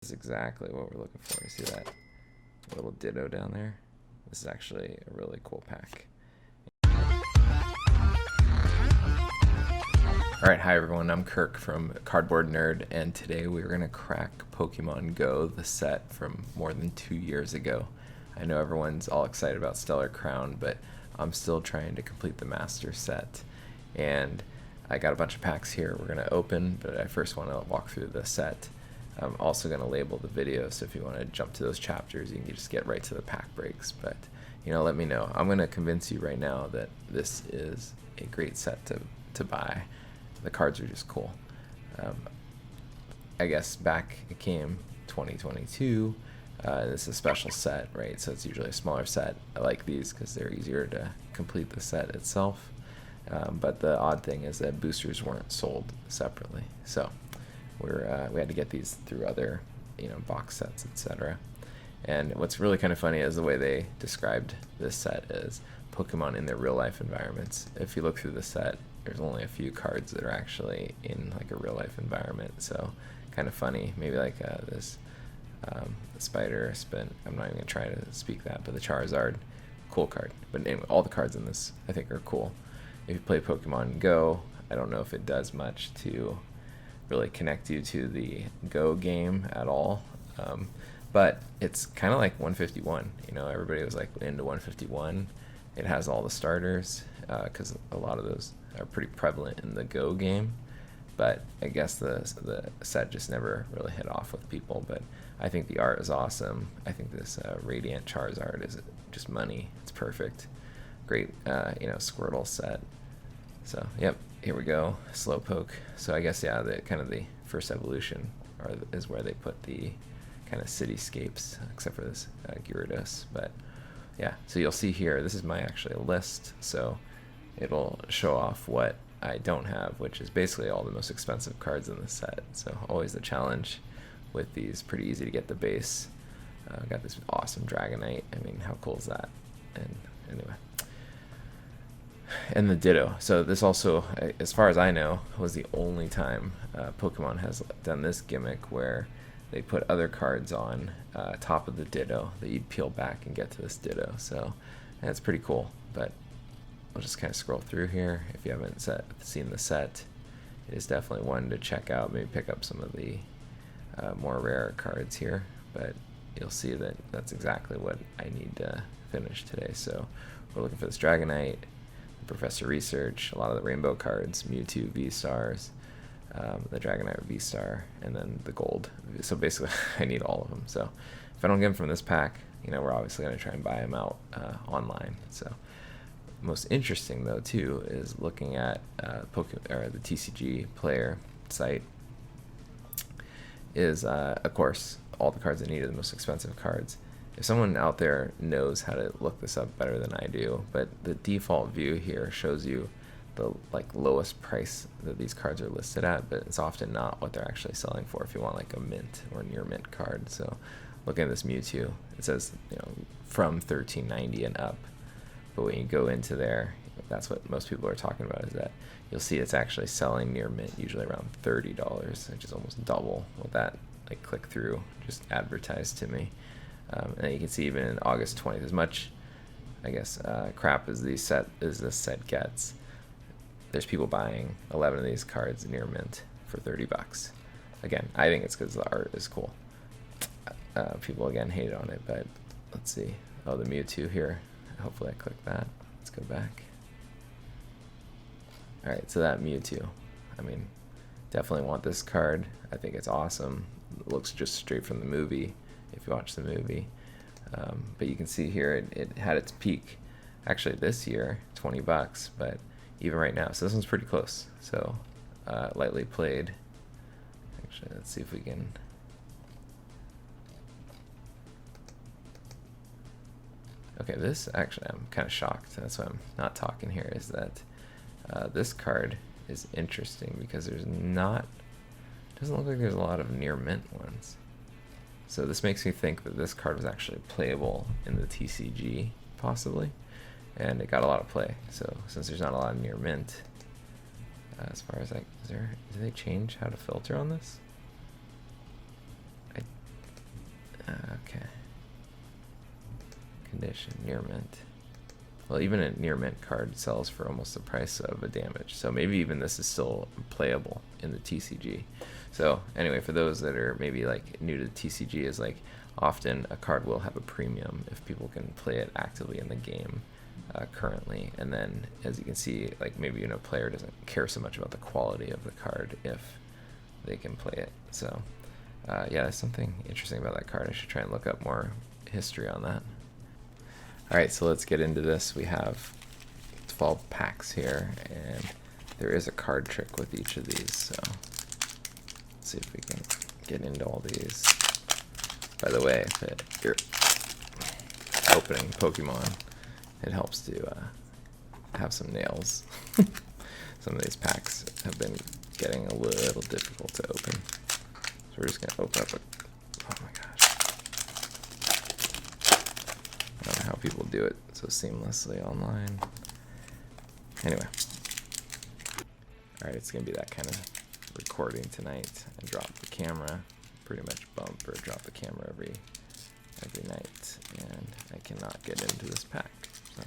Is exactly what we're looking for. You see that little ditto down there? This is actually a really cool pack. Alright, hi everyone, I'm Kirk from Cardboard Nerd, and today we're going to crack Pokemon GO, the set from more than 2 years ago. I know everyone's all excited about Stellar Crown, but I'm still trying to complete the Master set. And I got a bunch of packs here we're going to open, but I first want to walk through the set. I'm also going to label the video, so if you want to jump to those chapters, you can just get right to the pack breaks. But, you know, let me know. I'm going to convince you right now that this is a great set to buy. The cards are just cool. I guess back it came 2022. This is a special set, right? So it's usually a smaller set. I like these because they're easier to complete the set itself. But the odd thing is that boosters weren't sold separately. So we had to get these through other, box sets, etc. And what's really kind of funny is the way they described this set is Pokemon in their real life environments. If you look through the set, there's only a few cards that are actually in like a real life environment. So kind of funny. Maybe like this spider spin. I'm not even gonna try to speak that, but the Charizard, cool card. But anyway, all the cards in this I think are cool. If you play Pokemon GO, I don't know if it does much to really connect you to the Go game at all, but it's kind of like 151. Everybody was like into 151. It has all the starters because a lot of those are pretty prevalent in the Go game, but I guess the set just never really hit off with people. But I think the art is awesome. I think this Radiant Charizard is just money. It's perfect. Great Squirtle set. So yep, here we go, Slowpoke. So I guess yeah, the kind of the first evolution is where they put the kind of cityscapes, except for this Gyarados. But yeah, so you'll see here, this is my actually list, so it'll show off what I don't have, which is basically all the most expensive cards in the set. So always the challenge with these, pretty easy to get the base. Got this awesome Dragonite. I mean, how cool is that? And anyway. And the Ditto. So this also, as far as I know, was the only time Pokemon has done this gimmick where they put other cards on top of the Ditto that you'd peel back and get to this Ditto. So that's pretty cool. But I'll just kind of scroll through here. If you haven't seen the set, it is definitely one to check out. Maybe pick up some of the more rare cards here. But you'll see that that's exactly what I need to finish today. So we're looking for this Dragonite, Professor Research, a lot of the rainbow cards, Mewtwo, V-Stars, the Dragonite V-Star, and then the gold. So basically I need all of them. So if I don't get them from this pack, we're obviously going to try and buy them out online. So most interesting though too is looking at the TCG Player site is of course all the cards I need are the most expensive cards. If someone out there knows how to look this up better than I do, but the default view here shows you the lowest price that these cards are listed at, but it's often not what they're actually selling for if you want like a mint or near mint card. So looking at this Mewtwo, it says from $13.90 and up, but when you go into there, that's what most people are talking about, is that you'll see it's actually selling near mint usually around $30, which is almost double what that click through just advertised to me. And then you can see even in August 20th, as much, I guess, crap as this set gets, there's people buying 11 of these cards near mint for $30. Again, I think it's because the art is cool. People again hate on it, but let's see. Oh, the Mewtwo here. Hopefully I click that. Let's go back. All right, so that Mewtwo. I mean, definitely want this card. I think it's awesome. It looks just straight from the movie, if you watch the movie. But you can see here it had its peak actually this year, $20, but even right now, so this one's pretty close. So lightly played. Actually, let's see if we can. Okay, this actually, I'm kind of shocked. That's why I'm not talking here, is that this card is interesting because doesn't look like there's a lot of near mint ones. So this makes me think that this card was actually playable in the TCG, possibly, and it got a lot of play. So since there's not a lot of near mint, as far as do they change how to filter on this? edition near mint. Well, even a near mint card sells for almost the price of a damage. So maybe even this is still playable in the TCG. So anyway, for those that are maybe like new to the TCG, is like often a card will have a premium if people can play it actively in the game currently. And then as you can see, like maybe a player doesn't care so much about the quality of the card if they can play it. So yeah, there's something interesting about that card. I should try and look up more history on that. Alright, so let's get into this. We have 12 packs here, and there is a card trick with each of these, so let's see if we can get into all these. By the way, if you're opening Pokemon, it helps to have some nails. Some of these packs have been getting a little difficult to open. So we're just going to open up oh my gosh. I don't know how people do it so seamlessly online. Anyway. Alright, it's going to be that kind of recording tonight. I drop the camera, pretty much bump or drop the camera every night, and I cannot get into this pack. So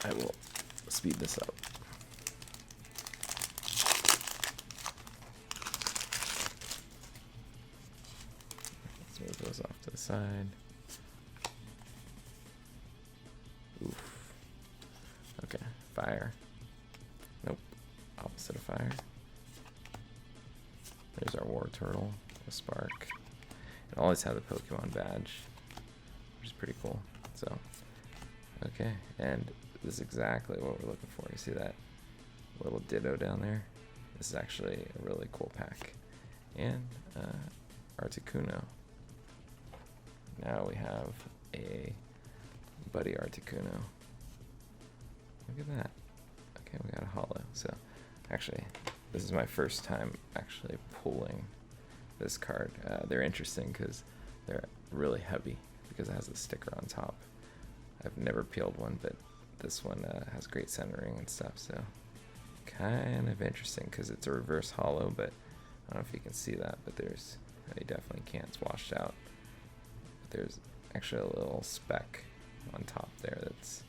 I will speed this up. Let's move those off to the side. Oof. Okay, fire. Nope. Opposite of fire. There's our war turtle, a spark. It always had the Pokemon badge, which is pretty cool. So, okay, and this is exactly what we're looking for. You see that little ditto down there? This is actually a really cool pack. And Articuno. Now we have a Buddy Articuno. Look at that. Okay, we got a holo. So, actually, this is my first time actually pulling this card. They're interesting because they're really heavy because it has a sticker on top. I've never peeled one, but this one has great centering and stuff, so kind of interesting because it's a reverse holo, but I don't know if you can see that, but there's, you definitely can't, it's washed out. But there's actually a little speck on top there that's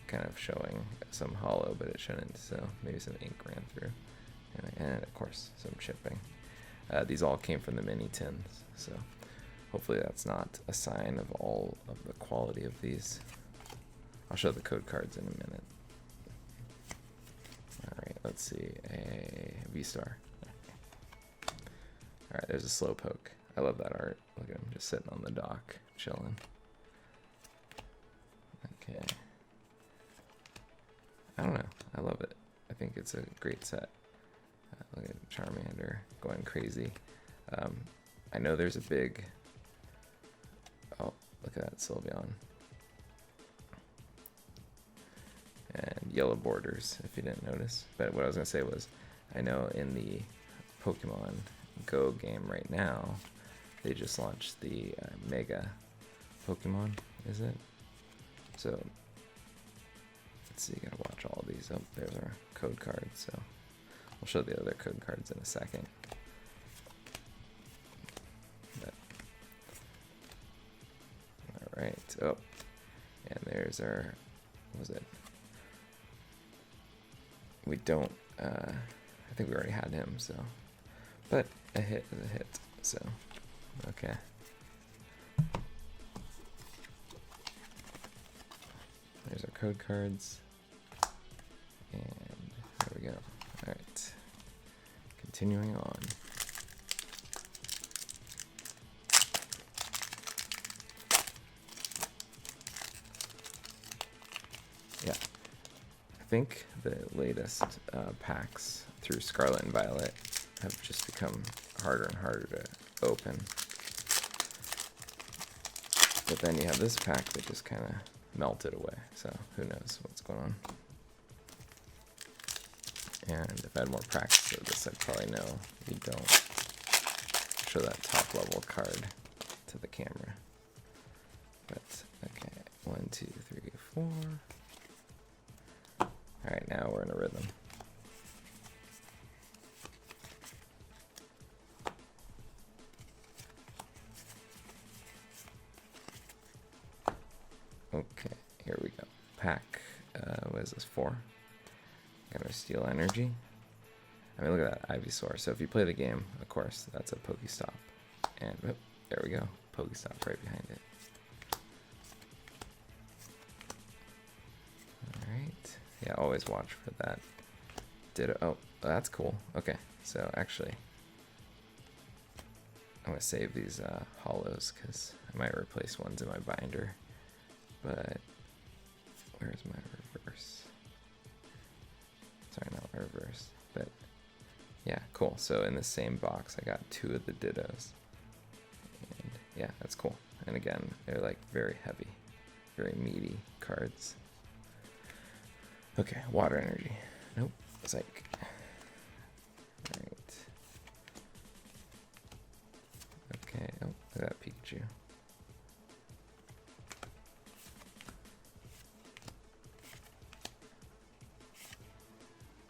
kind of showing some holo, but it shouldn't, so maybe some ink ran through. And of course, some chipping. These all came from the mini tins, so hopefully that's not a sign of all of the quality of these. I'll show the code cards in a minute. Alright, let's see, a V-Star. Alright, there's a Slowpoke. I love that art. Look at him just sitting on the dock, chilling. Okay. I don't know, I love it. I think it's a great set. Look at Charmander going crazy. I know there's a big... Oh, look at that Sylveon. And yellow borders, if you didn't notice. But what I was going to say was, I know in the Pokemon GO game right now, they just launched the Mega Pokemon, is it? So, let's see, you gotta watch all of these. Oh, there's our code cards, so we'll show the other code cards in a second. Alright, oh, and there's our, what was it? We don't, I think we already had him, so, but a hit is a hit, so, okay. There's our code cards, and there we go. Alright, continuing on. Yeah, I think the latest packs through Scarlet and Violet have just become harder and harder to open. But then you have this pack that just kind of melted away, so who knows what's going on. And if I had more practice of this, I'd probably know you don't show that top level card to the camera. But okay, 1, 2, 3, 4. Alright, now we're in a rhythm. Okay, here we go. Pack, what is this, 4? Got our Steel Energy. I mean, look at that, Ivysaur. So if you play the game, of course, that's a Pokestop. And, oh, there we go, Pokestop right behind it. Alright, yeah, always watch for that. Ditto, oh, that's cool. Okay, so actually, I'm gonna save these hollows because I might replace ones in my binder. But where's my reverse? Sorry, not my reverse. But yeah, cool. So in the same box, I got 2 of the Dittos. And yeah, that's cool. And again, they're like very heavy, very meaty cards. Okay, Water Energy. Nope, Psych. Alright. Okay, oh, look at that Pikachu.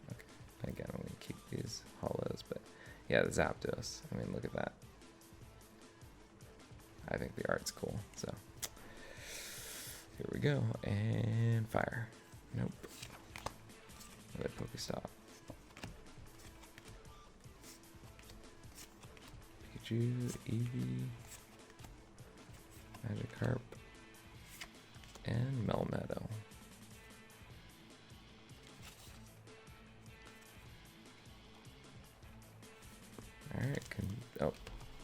Okay, again, I'm gonna keep these hollows, but yeah, the Zapdos. I mean, look at that. I think the art's cool, so here we go. And fire. Nope. Another Pokestop. Pikachu, Eevee, Magikarp, and Melmetal. Alright, oh,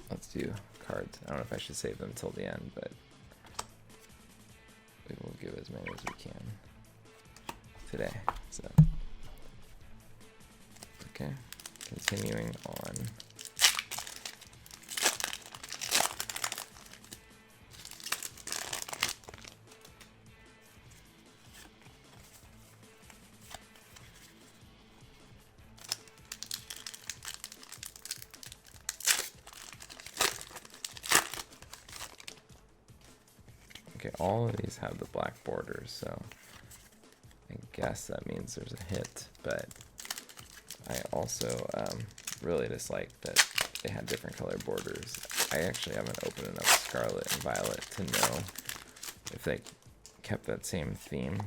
let's do cards. I don't know if I should save them till the end, but we will give as many as we can today. So, okay, continuing on. Okay, all of these have the black borders, so I guess that means there's a hit, but I also really dislike that they had different color borders. I actually haven't opened enough Scarlet and Violet to know if they kept that same theme,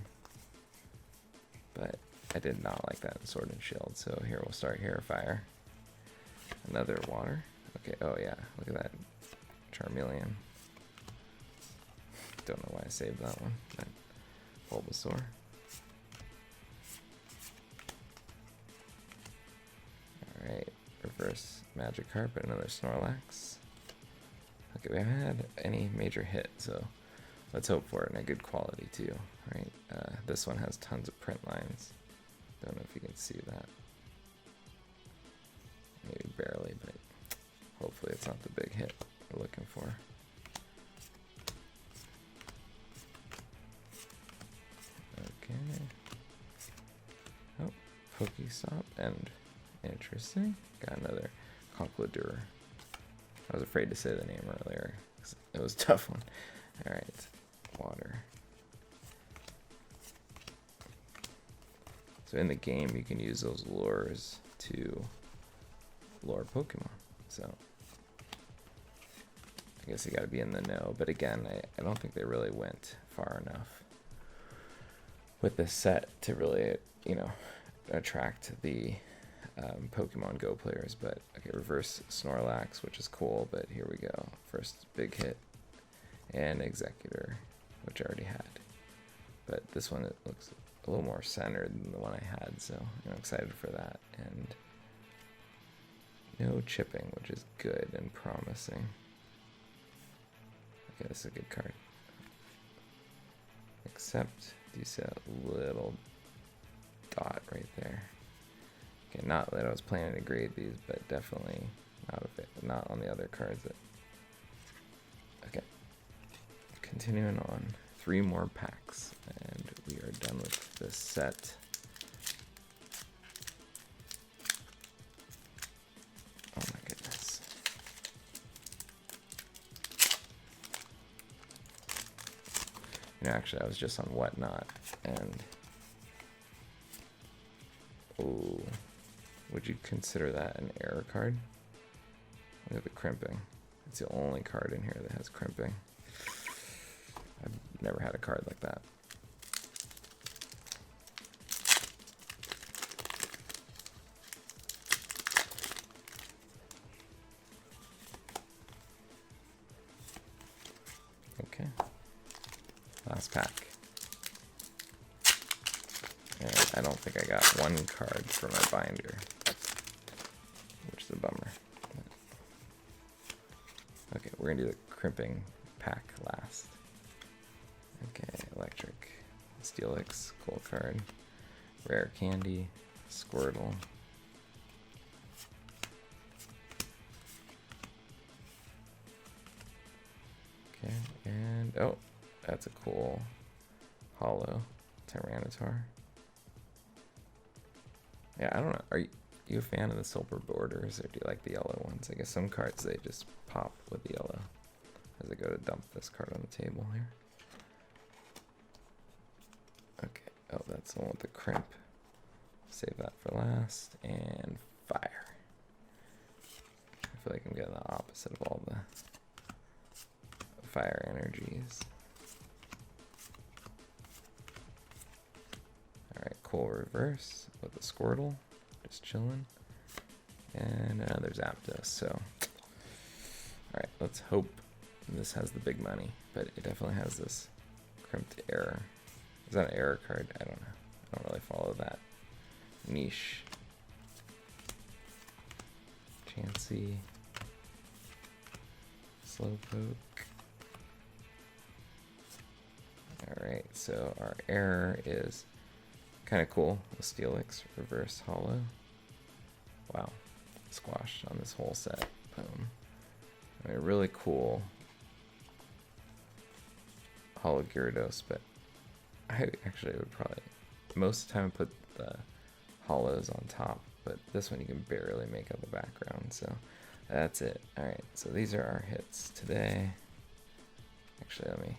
but I did not like that in Sword and Shield, so here we'll start here, Fire. Another water. Okay, oh yeah, look at that Charmeleon. Don't know why I saved that one. But Bulbasaur. Alright, reverse Magikarp and another Snorlax. Okay, we haven't had any major hit, so let's hope for it in a good quality too. Right, this one has tons of print lines. Don't know if you can see that. Maybe barely, but hopefully it's not the big hit we're looking for. Okay. Oh, Pokestop, and interesting. Got another Conkladur. I was afraid to say the name earlier because it was a tough one. Alright, water. So in the game, you can use those lures to lure Pokemon. So I guess you gotta be in the know. But again, I don't think they really went far enough with this set to really, you know, attract the Pokemon Go players. But okay, reverse Snorlax, which is cool, but here we go. First big hit, and Executor, which I already had. But this one, it looks a little more centered than the one I had, so I'm excited for that. And no chipping, which is good and promising. Okay, this is a good card. Except, do you see that little dot right there? Okay, not that I was planning to grade these, but definitely not on the other cards. Okay, continuing on. 3 more packs, and we are done with this set. Oh my goodness. You know, actually, I was just on Whatnot, and oh, would you consider that an error card? Look at the crimping. It's the only card in here that has crimping. never had a card like that. Okay, last pack. And I don't think I got one card for my binder, which is a bummer. Okay, we're gonna do the crimping pack last. Okay, electric, Steelix, cool card, rare candy, Squirtle. Okay, and oh, that's a cool hollow Tyranitar. Yeah, I don't know. Are you a fan of the silver borders, or do you like the yellow ones? I guess some cards, they just pop with the yellow. As I go to dump this card on the table here. Okay, oh, that's the one with the crimp. Save that for last. And fire. I feel like I'm getting the opposite of all the fire energies. Alright, cool reverse with the Squirtle. Just chilling. And another Zapdos, so. Alright, let's hope this has the big money, but it definitely has this crimped error. Is that an error card? I don't know. I don't really follow that niche. Chansey. Slowpoke. Alright, so our error is kind of cool. The Steelix reverse hollow. Wow. Squash on this whole set. Boom. I mean, really cool hollow Gyarados, but I actually would probably most of the time put the hollows on top, but this one you can barely make out the background, so that's it. Alright, so these are our hits today. Actually, let me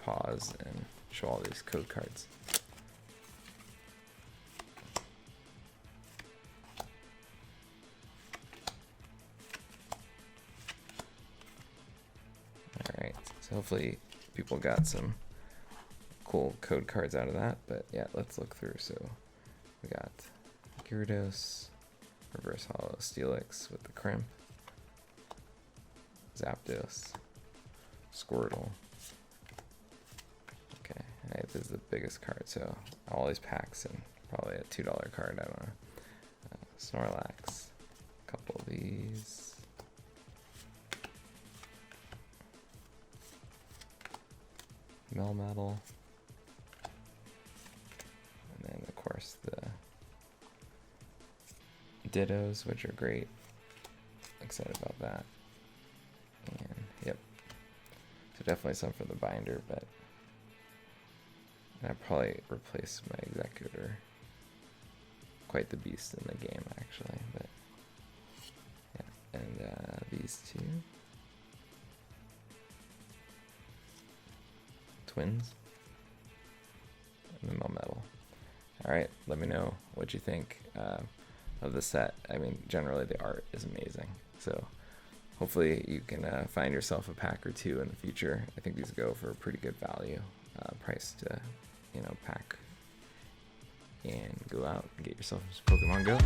pause and show all these code cards. Alright, so hopefully people got some cool code cards out of that, but yeah, let's look through. So we got Gyarados, reverse hollow Steelix with the crimp, Zapdos, Squirtle. Okay, and this is the biggest card, so all these packs and probably a $2 card, I don't know. Snorlax, a couple of these. Melmetal. And then of course the Dittos, which are great. Excited about that. And yep. So definitely some for the binder, but I'd probably replace my Executor. Quite the beast in the game actually, but yeah. And these two. Twins. And the Melmetal. Alright, let me know what you think of the set. I mean, generally the art is amazing. So hopefully you can find yourself a pack or two in the future. I think these go for a pretty good value price to, you know, pack and go out and get yourself some Pokemon Go.